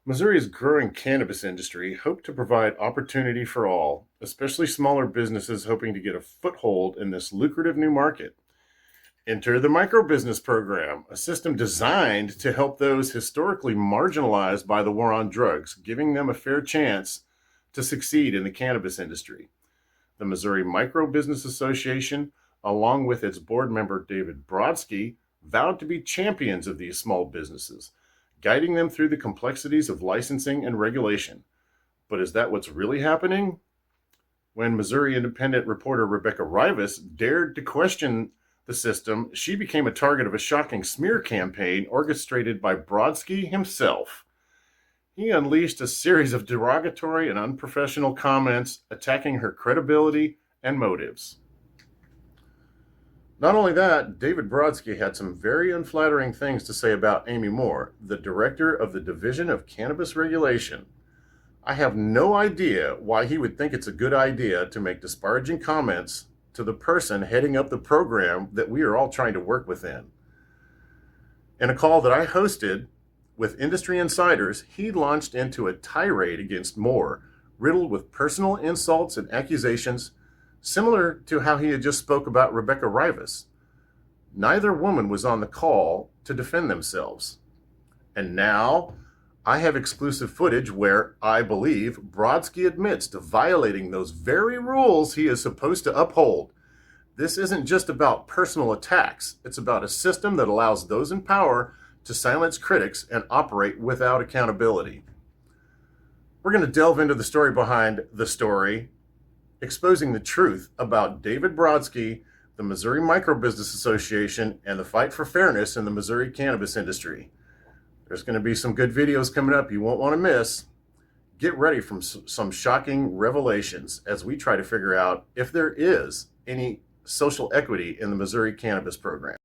Missouri's growing cannabis industry hoped to provide opportunity for all, especially smaller businesses hoping to get a foothold in this lucrative new market. Enter the Microbusiness Program, a system designed to help those historically marginalized by the war on drugs, giving them a fair chance to succeed in the cannabis industry. The Missouri Microbusiness Association, along with its board member David Brodsky, vowed to be champions of these small businesses, guiding them through the complexities of licensing and regulation. But is that what's really happening? When Missouri Independent reporter Rebecca Rivas dared to question the system, she became a target of a shocking smear campaign orchestrated by Brodsky himself. He unleashed a series of derogatory and unprofessional comments attacking her credibility and motives. Not only that, David Brodsky had some very unflattering things to say about Amy Moore, the director of the Division of Cannabis Regulation. I have no idea why he would think it's a good idea to make disparaging comments to the person heading up the program that we are all trying to work within. In a call that I hosted with industry insiders, he launched into a tirade against Moore, riddled with personal insults and accusations, similar to how he had just spoke about Rebecca Rivas. Neither woman was on the call to defend themselves. And now I have exclusive footage where I believe Brodsky admits to violating those very rules he is supposed to uphold. This isn't just about personal attacks. It's about a system that allows those in power to silence critics and operate without accountability. We're going to delve into the story behind the story, exposing the truth about David Brodsky, the Missouri Microbusiness Association, and the fight for fairness in the Missouri cannabis industry. There's going to be some good videos coming up you won't want to miss. Get ready for some shocking revelations as we try to figure out if there is any social equity in the Missouri cannabis program.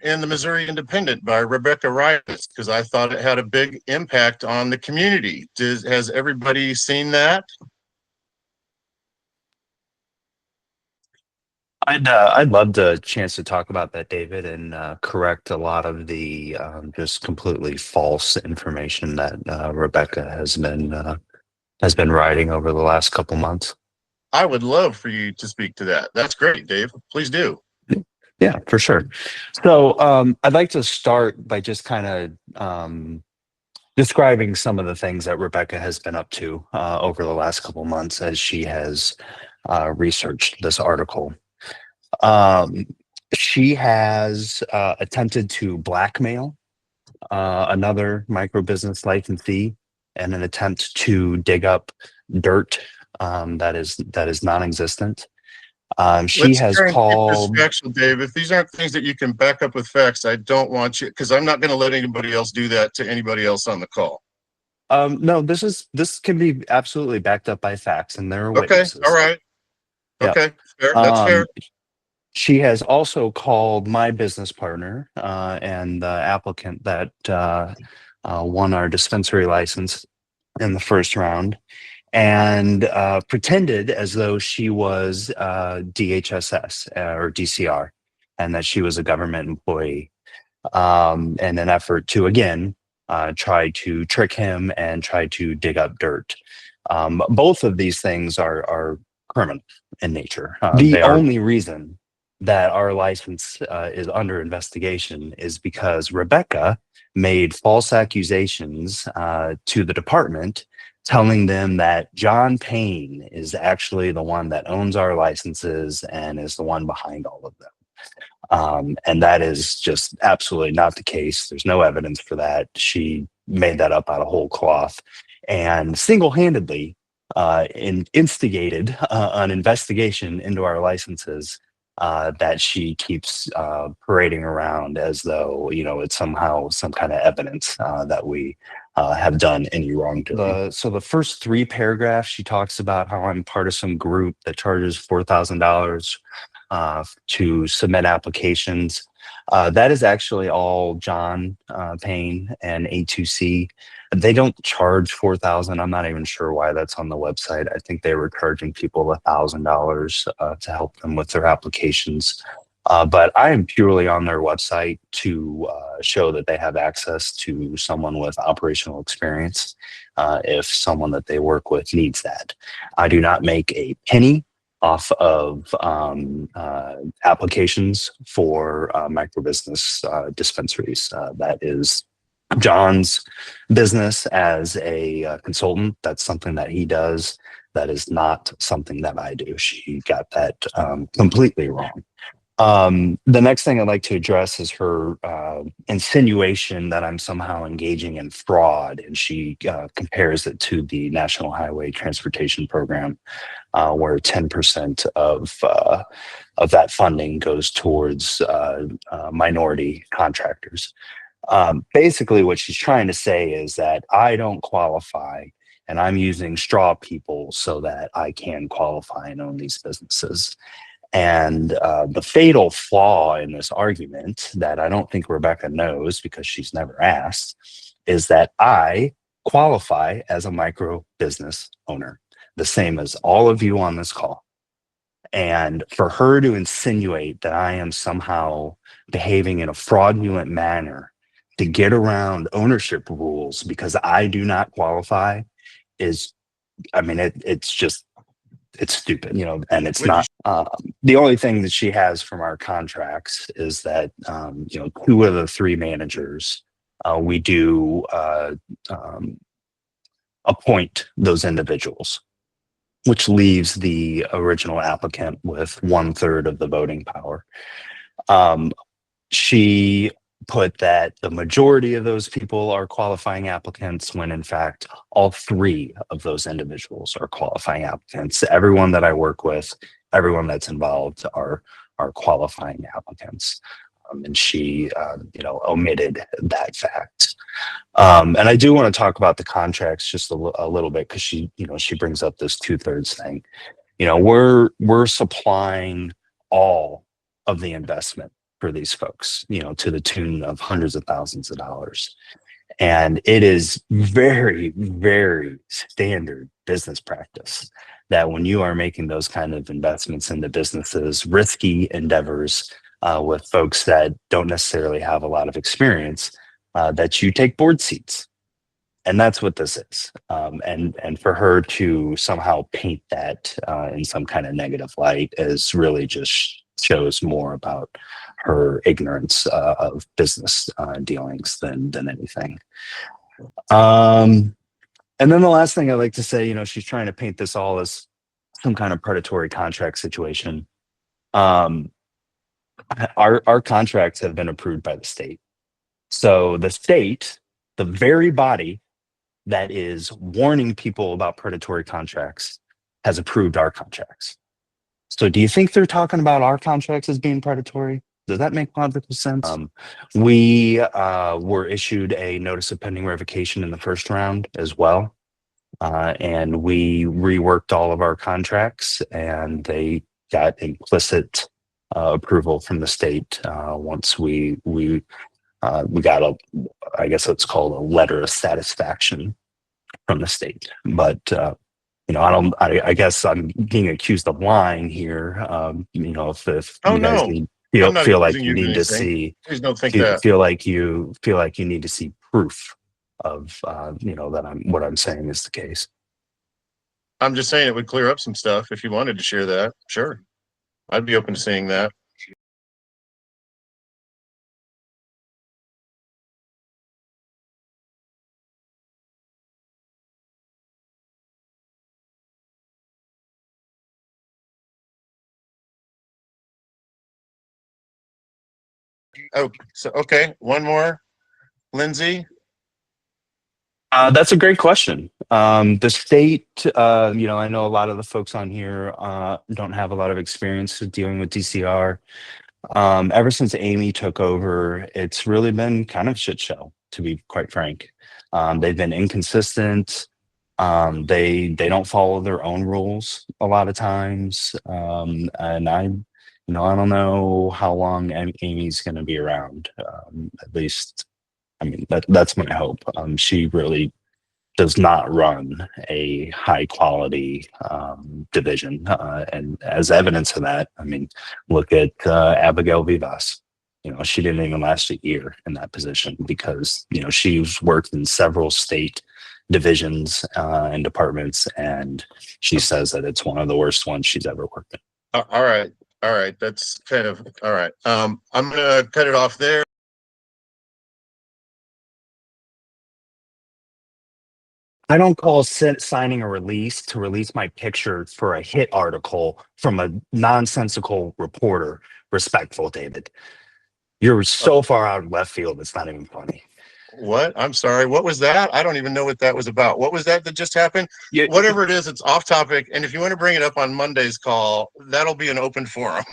And the Missouri Independent by Rebecca Rivas, because I thought it had a big impact on the community. Has everybody seen that? I'd love the chance to talk about that, David, and correct a lot of the just completely false information that Rebecca has been writing over the last couple months. I would love for you to speak to that. That's great, Dave. Please do. Yeah, for sure. So I'd like to start by just kind of describing some of the things that Rebecca has been up to over the last couple months as she has researched this article. Um, she has attempted to blackmail another microbusiness licensee in an attempt to dig up dirt that is non-existent. She Let's has try and keep this called. factual, Dave. If these aren't things that you can back up with facts, I don't want you, because I'm not going to let anybody else do that to anybody else on the call. No, this can be absolutely backed up by facts, and there are Okay. witnesses. All right. Yeah. Okay. Fair. That's fair. She has also called my business partner and the applicant that won our dispensary license in the first round and pretended as though she was DHSS or DCR and that she was a government employee in an effort to, again, try to trick him and try to dig up dirt. Both of these things are criminal in nature. The only reason that our license is under investigation is because Rebecca made false accusations to the department, telling them that John Payne is actually the one that owns our licenses and is the one behind all of them. And that is just absolutely not the case. There's no evidence for that. She made that up out of whole cloth and single-handedly instigated an investigation into our licenses that she keeps parading around as though, it's somehow some kind of evidence that we have done any wrongdoing. So the first three paragraphs, she talks about how I'm part of some group that charges $4,000 to submit applications. That is actually all John Payne and A2C. They don't charge $4,000. I'm not even sure why that's on the website. I think they were charging people $1,000 to help them with their applications. But I am purely on their website to show that they have access to someone with operational experience if someone that they work with needs that. I do not make a penny off of applications for microbusiness dispensaries. That is John's business as a consultant. That's something that he does. That is not something that I do. She got that completely wrong. The next thing I'd like to address is her insinuation that I'm somehow engaging in fraud, and she compares it to the National Highway Transportation Program, where 10% of that funding goes towards minority contractors. Basically, what she's trying to say is that I don't qualify, and I'm using straw people so that I can qualify and own these businesses. And the fatal flaw in this argument that I don't think Rebecca knows because she's never asked is that I qualify as a micro business owner, the same as all of you on this call. And for her to insinuate that I am somehow behaving in a fraudulent manner to get around ownership rules because I do not qualify is, I mean, it's just it's stupid, and it's not. The only thing that she has from our contracts is that, two of the three managers, we do appoint those individuals, which leaves the original applicant with 1/3 of the voting power. She put that the majority of those people are qualifying applicants when in fact all three of those individuals are qualifying applicants. Everyone that I work with, everyone that's involved are qualifying applicants. And she omitted that fact. And I do want to talk about the contracts just a little bit because she brings up this 2/3 thing. We're supplying all of the investment for these folks, to the tune of hundreds of thousands of dollars. And it is very, very standard business practice that when you are making those kind of investments into businesses, risky endeavors with folks that don't necessarily have a lot of experience, that you take board seats. And that's what this is. And for her to somehow paint that in some kind of negative light is really just shows more about her ignorance of business dealings than anything. And then the last thing I like to say, she's trying to paint this all as some kind of predatory contract situation. Our contracts have been approved by the state. So the state, the very body that is warning people about predatory contracts, has approved our contracts. So do you think they're talking about our contracts as being predatory? Does that make logical sense? We were issued a notice of pending revocation in the first round as well. And we reworked all of our contracts and they got implicit approval from the state once we got I guess it's called a letter of satisfaction from the state. But I guess I'm being accused of lying here. If Oh you guys no, need I'm not feel like accusing you you of need to anything. see Please don't think that. feel like you need to see proof of that what I'm saying is the case. I'm just saying it would clear up some stuff if you wanted to share that. Sure, I'd be open to seeing that. Oh, so okay, one more, Lindsay. That's a great question. The state, I know a lot of the folks on here don't have a lot of experience with dealing with DCR. Ever since Amy took over, it's really been kind of shit show, to be quite frank. They've been inconsistent. They don't follow their own rules a lot of times. And I don't know how long Amy's going to be around. At least, I mean, that's my hope. She really does not run a high quality division. And as evidence of that, I mean, look at Abigail Vivas. You know, she didn't even last a year in that position because, you know, she's worked in several state divisions and departments, and she says that it's one of the worst ones she's ever worked in. All right. All right. That's kind of all right. I'm going to cut it off there. I don't call signing a release to release my picture for a hit article from a nonsensical reporter respectful, David. You're so far out of left field, it's not even funny. What? I'm sorry. What was that? I don't even know what that was about. What was that just happened? Whatever it is, it's off topic. And if you want to bring it up on Monday's call, that'll be an open forum.